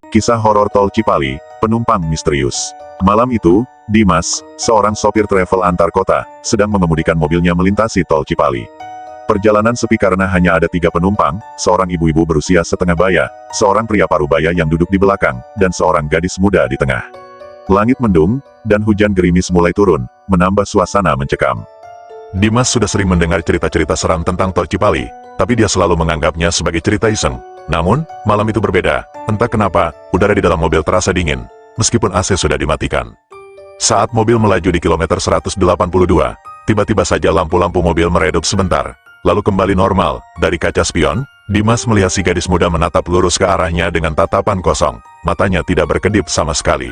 Kisah horor Tol Cipali, penumpang misterius. Malam itu, Dimas, seorang sopir travel antar kota, sedang mengemudikan mobilnya melintasi Tol Cipali. Perjalanan sepi karena hanya ada 3 penumpang, seorang ibu-ibu berusia setengah baya, seorang pria parubaya yang duduk di belakang, dan seorang gadis muda di tengah. Langit mendung, dan hujan gerimis mulai turun, menambah suasana mencekam. Dimas sudah sering mendengar cerita-cerita seram tentang Tol Cipali, tapi dia selalu menganggapnya sebagai cerita iseng. Namun, malam itu berbeda. Entah kenapa, udara di dalam mobil terasa dingin, meskipun AC sudah dimatikan. Saat mobil melaju di kilometer 182, tiba-tiba saja lampu-lampu mobil meredup sebentar, lalu kembali normal. Dari kaca spion, Dimas melihat si gadis muda menatap lurus ke arahnya dengan tatapan kosong, matanya tidak berkedip sama sekali.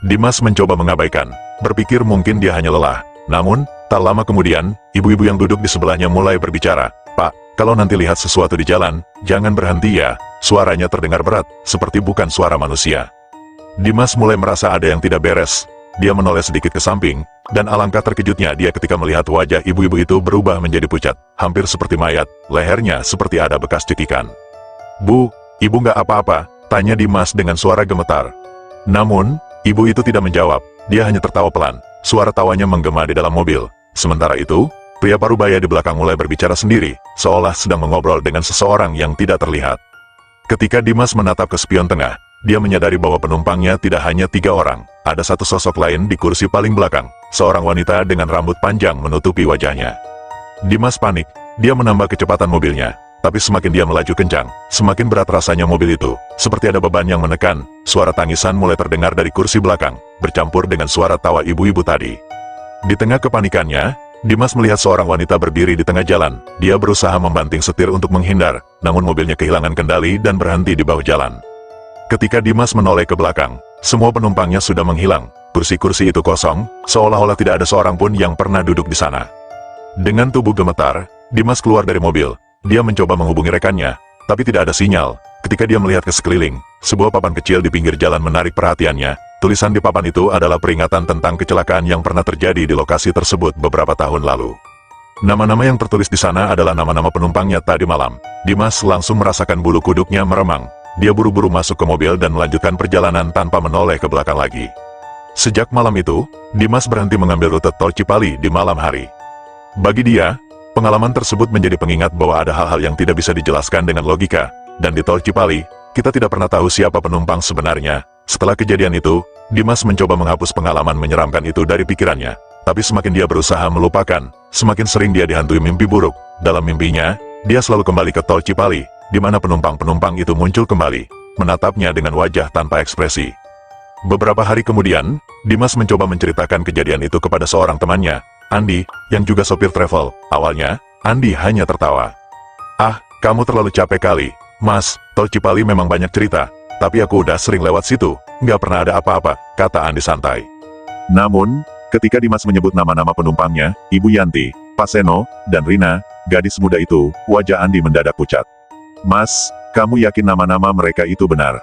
Dimas mencoba mengabaikan, berpikir mungkin dia hanya lelah. Namun, tak lama kemudian, ibu-ibu yang duduk di sebelahnya mulai berbicara. "Pak, kalau nanti lihat sesuatu di jalan, jangan berhenti ya." Suaranya terdengar berat, seperti bukan suara manusia. Dimas mulai merasa ada yang tidak beres. Dia menoleh sedikit ke samping, dan alangkah terkejutnya dia ketika melihat wajah ibu-ibu itu berubah menjadi pucat, hampir seperti mayat, lehernya seperti ada bekas cekikan. "Bu, ibu nggak apa-apa?" tanya Dimas dengan suara gemetar. Namun, ibu itu tidak menjawab, dia hanya tertawa pelan. Suara tawanya menggema di dalam mobil. Sementara itu, pria parubaya di belakang mulai berbicara sendiri, seolah sedang mengobrol dengan seseorang yang tidak terlihat. Ketika Dimas menatap ke spion tengah, dia menyadari bahwa penumpangnya tidak hanya 3 orang. Ada satu sosok lain di kursi paling belakang, seorang wanita dengan rambut panjang menutupi wajahnya. Dimas panik, dia menambah kecepatan mobilnya. Tapi semakin dia melaju kencang, semakin berat rasanya mobil itu, seperti ada beban yang menekan. Suara tangisan mulai terdengar dari kursi belakang, bercampur dengan suara tawa ibu-ibu tadi. Di tengah kepanikannya, Dimas melihat seorang wanita berdiri di tengah jalan. Dia berusaha membanting setir untuk menghindar, namun mobilnya kehilangan kendali dan berhenti di bahu jalan. Ketika Dimas menoleh ke belakang, semua penumpangnya sudah menghilang. Kursi-kursi itu kosong, seolah-olah tidak ada seorang pun yang pernah duduk di sana. Dengan tubuh gemetar, Dimas keluar dari mobil. Dia mencoba menghubungi rekannya, tapi tidak ada sinyal. Ketika dia melihat ke sekeliling, sebuah papan kecil di pinggir jalan menarik perhatiannya. Tulisan di papan itu adalah peringatan tentang kecelakaan yang pernah terjadi di lokasi tersebut beberapa tahun lalu. Nama-nama yang tertulis di sana adalah nama-nama penumpangnya tadi malam. Dimas langsung merasakan bulu kuduknya meremang. Dia buru-buru masuk ke mobil dan melanjutkan perjalanan tanpa menoleh ke belakang lagi. Sejak malam itu, Dimas berhenti mengambil rute Tol Cipali di malam hari. Bagi dia, pengalaman tersebut menjadi pengingat bahwa ada hal-hal yang tidak bisa dijelaskan dengan logika. Dan di Tol Cipali, kita tidak pernah tahu siapa penumpang sebenarnya. Setelah kejadian itu, Dimas mencoba menghapus pengalaman menyeramkan itu dari pikirannya. Tapi semakin dia berusaha melupakan, semakin sering dia dihantui mimpi buruk. Dalam mimpinya, dia selalu kembali ke Tol Cipali, di mana penumpang-penumpang itu muncul kembali, menatapnya dengan wajah tanpa ekspresi. Beberapa hari kemudian, Dimas mencoba menceritakan kejadian itu kepada seorang temannya, Andi, yang juga sopir travel. Awalnya, Andi hanya tertawa. "Ah, kamu terlalu capek kali, Mas, Tol Cipali memang banyak cerita. Tapi aku udah sering lewat situ, nggak pernah ada apa-apa," kata Andi santai. Namun, ketika Dimas menyebut nama-nama penumpangnya, Ibu Yanti, Pak Seno, dan Rina, gadis muda itu, wajah Andi mendadak pucat. "Mas, kamu yakin nama-nama mereka itu benar?"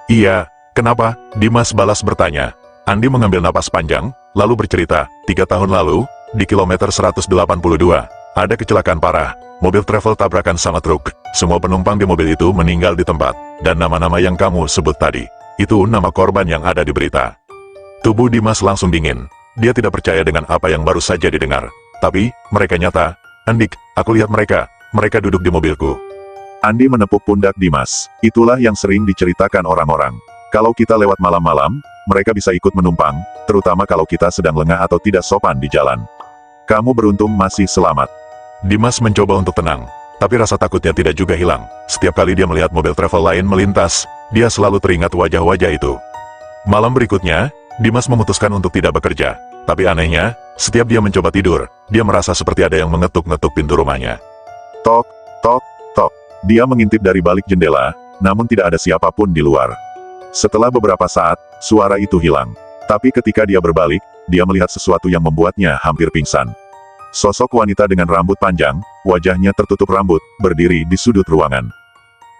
"Iya, kenapa?" Dimas balas bertanya. Andi mengambil napas panjang, lalu bercerita, 3 tahun lalu, di kilometer 182, ada kecelakaan parah. Mobil travel tabrakan sama truk. Semua penumpang di mobil itu meninggal di tempat. Dan nama-nama yang kamu sebut tadi, itu nama korban yang ada di berita. Tubuh Dimas langsung dingin. Dia tidak percaya dengan apa yang baru saja didengar. Tapi, mereka nyata. "Andik, aku lihat mereka. Mereka duduk di mobilku." Andi menepuk pundak Dimas. "Itulah yang sering diceritakan orang-orang. Kalau kita lewat malam-malam, mereka bisa ikut menumpang, terutama kalau kita sedang lengah atau tidak sopan di jalan. Kamu beruntung masih selamat." Dimas mencoba untuk tenang, tapi rasa takutnya tidak juga hilang. Setiap kali dia melihat mobil travel lain melintas, dia selalu teringat wajah-wajah itu. Malam berikutnya, Dimas memutuskan untuk tidak bekerja. Tapi anehnya, setiap dia mencoba tidur, dia merasa seperti ada yang mengetuk-ngetuk pintu rumahnya. Tok, tok, tok. Dia mengintip dari balik jendela, namun tidak ada siapapun di luar. Setelah beberapa saat, suara itu hilang. Tapi ketika dia berbalik, dia melihat sesuatu yang membuatnya hampir pingsan. Sosok wanita dengan rambut panjang, wajahnya tertutup rambut, berdiri di sudut ruangan.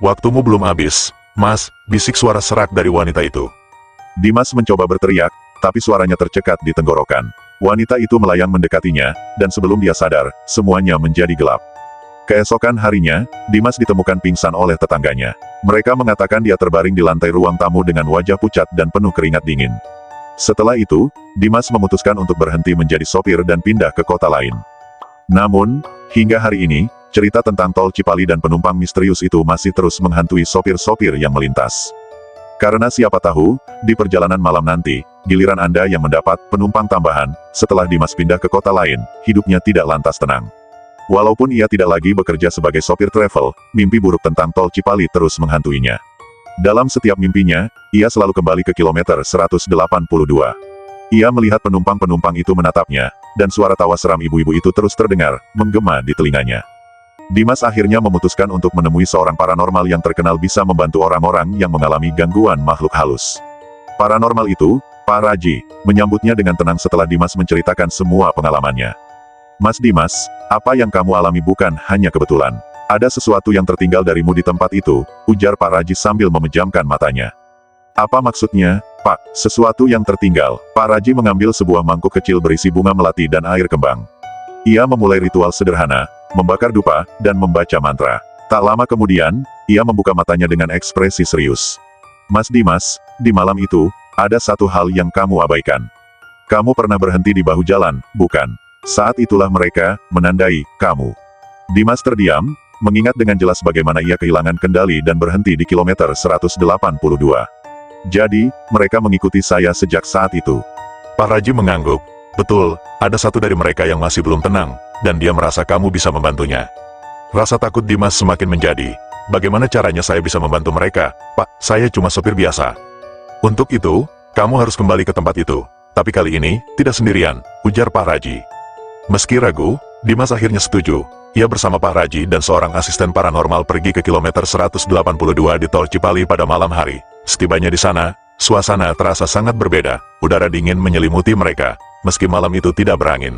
"Waktumu belum habis, Mas," bisik suara serak dari wanita itu. Dimas mencoba berteriak, tapi suaranya tercekat di tenggorokan. Wanita itu melayang mendekatinya, dan sebelum dia sadar, semuanya menjadi gelap. Keesokan harinya, Dimas ditemukan pingsan oleh tetangganya. Mereka mengatakan dia terbaring di lantai ruang tamu dengan wajah pucat dan penuh keringat dingin. Setelah itu, Dimas memutuskan untuk berhenti menjadi sopir dan pindah ke kota lain. Namun, hingga hari ini, cerita tentang tol Cipali dan penumpang misterius itu masih terus menghantui sopir-sopir yang melintas. Karena siapa tahu, di perjalanan malam nanti, giliran Anda yang mendapat penumpang tambahan, setelah Dimas pindah ke kota lain, hidupnya tidak lantas tenang. Walaupun ia tidak lagi bekerja sebagai sopir travel, mimpi buruk tentang tol Cipali terus menghantuinya. Dalam setiap mimpinya, ia selalu kembali ke kilometer 182. Ia melihat penumpang-penumpang itu menatapnya, dan suara tawa seram ibu-ibu itu terus terdengar, menggema di telinganya. Dimas akhirnya memutuskan untuk menemui seorang paranormal yang terkenal bisa membantu orang-orang yang mengalami gangguan makhluk halus. Paranormal itu, Pak Raji, menyambutnya dengan tenang setelah Dimas menceritakan semua pengalamannya. Mas Dimas, apa yang kamu alami bukan hanya kebetulan. Ada sesuatu yang tertinggal darimu di tempat itu, ujar Pak Raji sambil memejamkan matanya. Apa maksudnya, Pak? Sesuatu yang tertinggal. Pak Raji mengambil sebuah mangkuk kecil berisi bunga melati dan air kembang. Ia memulai ritual sederhana, membakar dupa, dan membaca mantra. Tak lama kemudian, ia membuka matanya dengan ekspresi serius. Mas Dimas, di malam itu, ada satu hal yang kamu abaikan. Kamu pernah berhenti di bahu jalan, bukan? Saat itulah mereka menandai kamu. Dimas terdiam, mengingat dengan jelas bagaimana ia kehilangan kendali dan berhenti di kilometer 182. Jadi, mereka mengikuti saya sejak saat itu. Pak Raji mengangguk. Betul, ada satu dari mereka yang masih belum tenang, dan dia merasa kamu bisa membantunya. Rasa takut Dimas semakin menjadi. Bagaimana caranya saya bisa membantu mereka? Pak, saya cuma sopir biasa. Untuk itu, kamu harus kembali ke tempat itu. Tapi kali ini, tidak sendirian, ujar Pak Raji. Meski ragu, Dimas akhirnya setuju. Ia bersama Pak Raji dan seorang asisten paranormal pergi ke kilometer 182 di tol Cipali pada malam hari. Setibanya di sana, suasana terasa sangat berbeda. Udara dingin menyelimuti mereka, meski malam itu tidak berangin.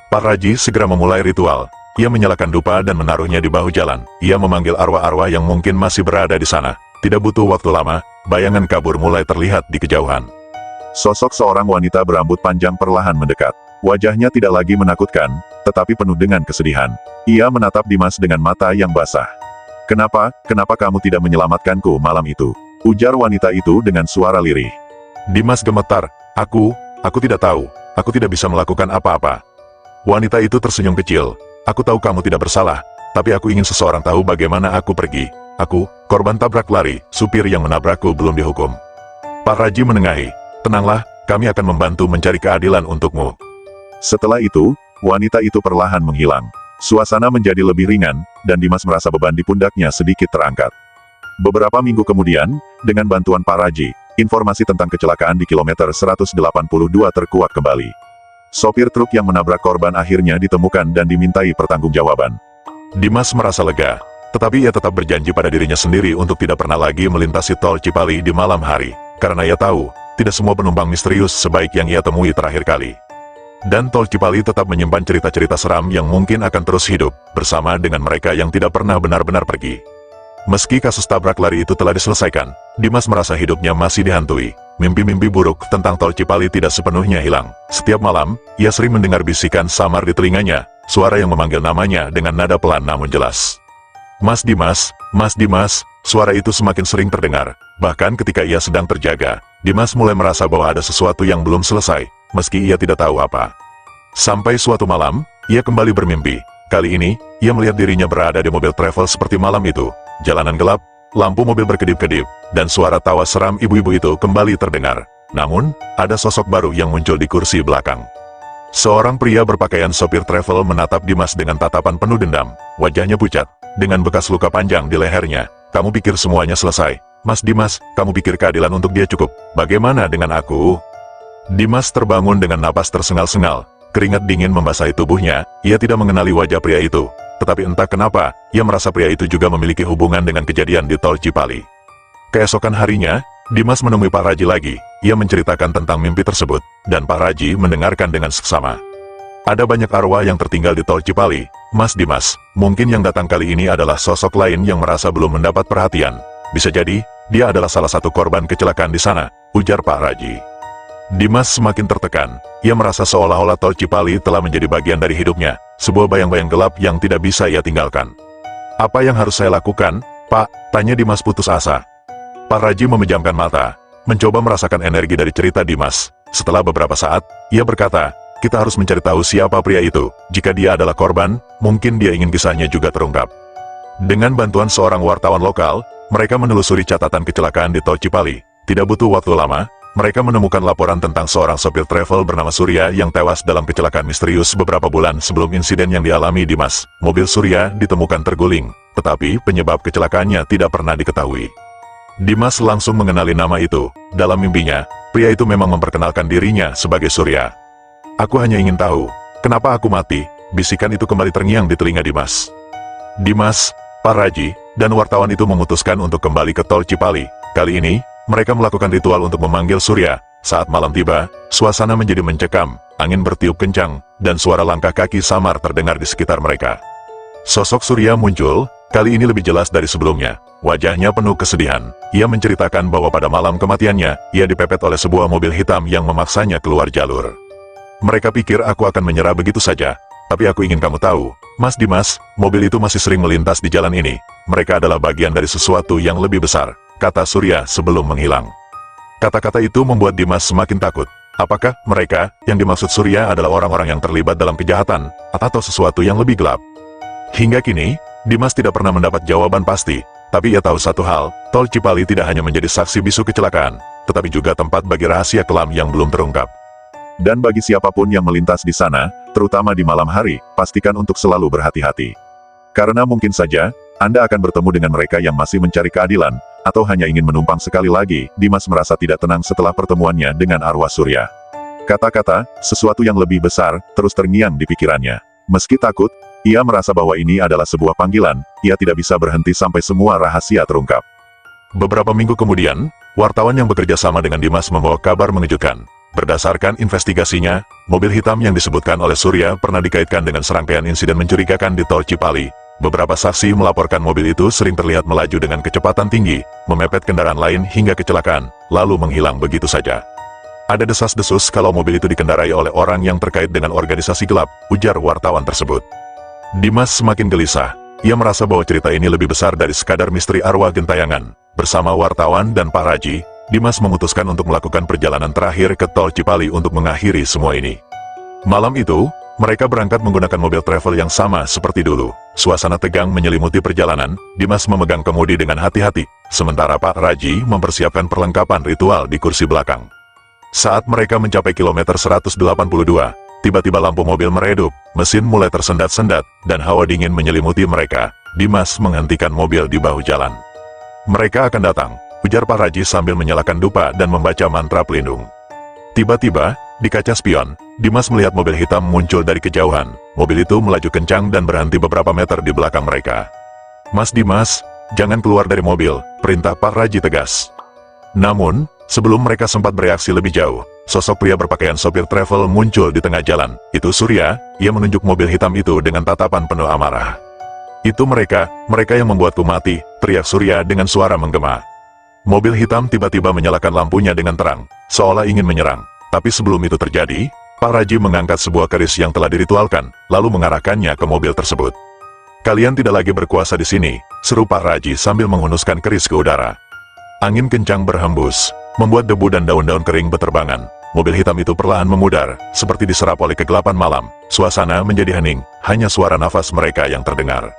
Pak Raji segera memulai ritual. Ia menyalakan dupa dan menaruhnya di bahu jalan. Ia memanggil arwah-arwah yang mungkin masih berada di sana. Tidak butuh waktu lama, bayangan kabur mulai terlihat di kejauhan. Sosok seorang wanita berambut panjang perlahan mendekat. Wajahnya tidak lagi menakutkan, tetapi penuh dengan kesedihan. Ia menatap Dimas dengan mata yang basah. Kenapa kamu tidak menyelamatkanku malam itu? Ujar wanita itu dengan suara lirih. Dimas gemetar. Aku tidak tahu. Aku tidak bisa melakukan apa-apa. Wanita itu tersenyum kecil. Aku tahu kamu tidak bersalah, tapi aku ingin seseorang tahu bagaimana aku pergi. Aku, korban tabrak lari, supir yang menabrakku belum dihukum. Pak Raji menengahi. Tenanglah, kami akan membantu mencari keadilan untukmu. Setelah itu, wanita itu perlahan menghilang. Suasana menjadi lebih ringan, dan Dimas merasa beban di pundaknya sedikit terangkat. Beberapa minggu kemudian, dengan bantuan Pak Raji, informasi tentang kecelakaan di kilometer 182 terkuak kembali. Sopir truk yang menabrak korban akhirnya ditemukan dan dimintai pertanggungjawaban. Dimas merasa lega, tetapi ia tetap berjanji pada dirinya sendiri untuk tidak pernah lagi melintasi tol Cipali di malam hari, karena ia tahu, tidak semua penumpang misterius sebaik yang ia temui terakhir kali. Dan tol Cipali tetap menyimpan cerita-cerita seram yang mungkin akan terus hidup, bersama dengan mereka yang tidak pernah benar-benar pergi. Meski kasus tabrak lari itu telah diselesaikan, Dimas merasa hidupnya masih dihantui. Mimpi-mimpi buruk tentang tol Cipali tidak sepenuhnya hilang. Setiap malam, ia sering mendengar bisikan samar di telinganya, suara yang memanggil namanya dengan nada pelan namun jelas. Mas Dimas, Mas Dimas, suara itu semakin sering terdengar. Bahkan ketika ia sedang terjaga, Dimas mulai merasa bahwa ada sesuatu yang belum selesai, meski ia tidak tahu apa. Sampai suatu malam, ia kembali bermimpi. Kali ini, ia melihat dirinya berada di mobil travel seperti malam itu. Jalanan gelap, lampu mobil berkedip-kedip, dan suara tawa seram ibu-ibu itu kembali terdengar. Namun, ada sosok baru yang muncul di kursi belakang. Seorang pria berpakaian sopir travel menatap Dimas dengan tatapan penuh dendam. Wajahnya pucat, dengan bekas luka panjang di lehernya. Kamu pikir semuanya selesai? Mas Dimas, kamu pikir keadilan untuk dia cukup? Bagaimana dengan aku? Dimas terbangun dengan napas tersengal-sengal. Keringat dingin membasahi tubuhnya. Ia tidak mengenali wajah pria itu. Tetapi entah kenapa, ia merasa pria itu juga memiliki hubungan dengan kejadian di tol Cipali. Keesokan harinya, Dimas menemui Pak Raji lagi. Ia menceritakan tentang mimpi tersebut, dan Pak Raji mendengarkan dengan seksama. Ada banyak arwah yang tertinggal di tol Cipali. Mas Dimas, mungkin yang datang kali ini adalah sosok lain yang merasa belum mendapat perhatian. Bisa jadi, dia adalah salah satu korban kecelakaan di sana, ujar Pak Raji. Dimas semakin tertekan. Ia merasa seolah-olah tol Cipali telah menjadi bagian dari hidupnya, sebuah bayang-bayang gelap yang tidak bisa ia tinggalkan. Apa yang harus saya lakukan, Pak? Tanya Dimas putus asa. Pak Raji memejamkan mata, mencoba merasakan energi dari cerita Dimas. Setelah beberapa saat, ia berkata, kita harus mencari tahu siapa pria itu. Jika dia adalah korban, mungkin dia ingin kisahnya juga terungkap. Dengan bantuan seorang wartawan lokal, mereka menelusuri catatan kecelakaan di tol Cipali. Tidak butuh waktu lama, mereka menemukan laporan tentang seorang sopir travel bernama Surya yang tewas dalam kecelakaan misterius beberapa bulan sebelum insiden yang dialami Dimas. Mobil Surya ditemukan terguling, tetapi penyebab kecelakaannya tidak pernah diketahui. Dimas langsung mengenali nama itu. Dalam mimpinya, pria itu memang memperkenalkan dirinya sebagai Surya. Aku hanya ingin tahu, kenapa aku mati? Bisikan itu kembali terngiang di telinga Dimas. Dimas, Pak Raji, dan wartawan itu memutuskan untuk kembali ke tol Cipali. Kali ini, mereka melakukan ritual untuk memanggil Surya. Saat malam tiba, suasana menjadi mencekam, angin bertiup kencang, dan suara langkah kaki samar terdengar di sekitar mereka. Sosok Surya muncul, kali ini lebih jelas dari sebelumnya. Wajahnya penuh kesedihan. Ia menceritakan bahwa pada malam kematiannya, ia dipepet oleh sebuah mobil hitam yang memaksanya keluar jalur. Mereka pikir aku akan menyerah begitu saja, tapi aku ingin kamu tahu, Mas Dimas, mobil itu masih sering melintas di jalan ini. Mereka adalah bagian dari sesuatu yang lebih besar, kata Surya sebelum menghilang. Kata-kata itu membuat Dimas semakin takut. Apakah mereka yang dimaksud Surya adalah orang-orang yang terlibat dalam kejahatan, atau sesuatu yang lebih gelap? Hingga kini, Dimas tidak pernah mendapat jawaban pasti, tapi ia tahu satu hal, tol Cipali tidak hanya menjadi saksi bisu kecelakaan, tetapi juga tempat bagi rahasia kelam yang belum terungkap. Dan bagi siapapun yang melintas di sana, terutama di malam hari, pastikan untuk selalu berhati-hati. Karena mungkin saja, Anda akan bertemu dengan mereka yang masih mencari keadilan, atau hanya ingin menumpang sekali lagi. Dimas merasa tidak tenang setelah pertemuannya dengan arwah Surya. Kata-kata, sesuatu yang lebih besar, terus terngiang di pikirannya. Meski takut, ia merasa bahwa ini adalah sebuah panggilan, ia tidak bisa berhenti sampai semua rahasia terungkap. Beberapa minggu kemudian, wartawan yang bekerja sama dengan Dimas membawa kabar mengejutkan. Berdasarkan investigasinya, mobil hitam yang disebutkan oleh Surya pernah dikaitkan dengan serangkaian insiden mencurigakan di tol Cipali. Beberapa saksi melaporkan mobil itu sering terlihat melaju dengan kecepatan tinggi, memepet kendaraan lain hingga kecelakaan, lalu menghilang begitu saja. Ada desas-desus kalau mobil itu dikendarai oleh orang yang terkait dengan organisasi gelap, ujar wartawan tersebut. Dimas semakin gelisah. Ia merasa bahwa cerita ini lebih besar dari sekadar misteri arwah gentayangan. Bersama wartawan dan Pak Raji, Dimas memutuskan untuk melakukan perjalanan terakhir ke tol Cipali untuk mengakhiri semua ini. Malam itu, mereka berangkat menggunakan mobil travel yang sama seperti dulu. Suasana tegang menyelimuti perjalanan. Dimas memegang kemudi dengan hati-hati, sementara Pak Raji mempersiapkan perlengkapan ritual di kursi belakang. Saat mereka mencapai kilometer 182, tiba-tiba lampu mobil meredup, mesin mulai tersendat-sendat, dan hawa dingin menyelimuti mereka. Dimas menghentikan mobil di bahu jalan. Mereka akan datang, ujar Pak Raji sambil menyalakan dupa dan membaca mantra pelindung. Tiba-tiba, di kaca spion, Dimas melihat mobil hitam muncul dari kejauhan. Mobil itu melaju kencang dan berhenti beberapa meter di belakang mereka. Mas Dimas, jangan keluar dari mobil, perintah Pak Raji tegas. Namun, sebelum mereka sempat bereaksi lebih jauh, sosok pria berpakaian sopir travel muncul di tengah jalan. Itu Surya. Ia menunjuk mobil hitam itu dengan tatapan penuh amarah. Itu mereka yang membuatku mati, teriak Surya dengan suara menggema. Mobil hitam tiba-tiba menyalakan lampunya dengan terang, seolah ingin menyerang. Tapi sebelum itu terjadi, Pak Raji mengangkat sebuah keris yang telah diritualkan, lalu mengarahkannya ke mobil tersebut. Kalian tidak lagi berkuasa di sini, seru Pak Raji sambil menghunuskan keris ke udara. Angin kencang berhembus, membuat debu dan daun-daun kering beterbangan. Mobil hitam itu perlahan memudar, seperti diserap oleh kegelapan malam. Suasana menjadi hening, hanya suara nafas mereka yang terdengar.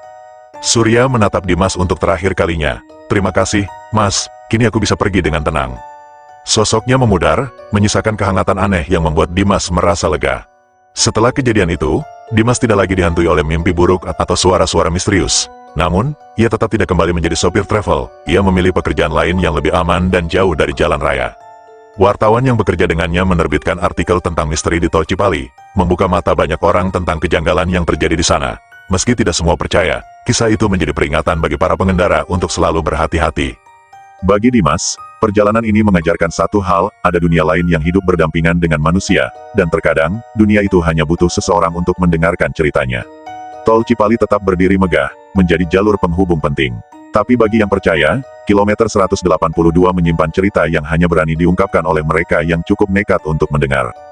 Surya menatap Dimas untuk terakhir kalinya. Terima kasih, Mas, kini aku bisa pergi dengan tenang. Sosoknya memudar, menyisakan kehangatan aneh yang membuat Dimas merasa lega. Setelah kejadian itu, Dimas tidak lagi dihantui oleh mimpi buruk atau suara-suara misterius. Namun, ia tetap tidak kembali menjadi sopir travel. Ia memilih pekerjaan lain yang lebih aman dan jauh dari jalan raya. Wartawan yang bekerja dengannya menerbitkan artikel tentang misteri di tol Cipali, membuka mata banyak orang tentang kejanggalan yang terjadi di sana. Meski tidak semua percaya, kisah itu menjadi peringatan bagi para pengendara untuk selalu berhati-hati. Bagi Dimas, perjalanan ini mengajarkan satu hal, ada dunia lain yang hidup berdampingan dengan manusia, dan terkadang, dunia itu hanya butuh seseorang untuk mendengarkan ceritanya. Tol Cipali tetap berdiri megah, menjadi jalur penghubung penting. Tapi bagi yang percaya, kilometer 182 menyimpan cerita yang hanya berani diungkapkan oleh mereka yang cukup nekat untuk mendengar.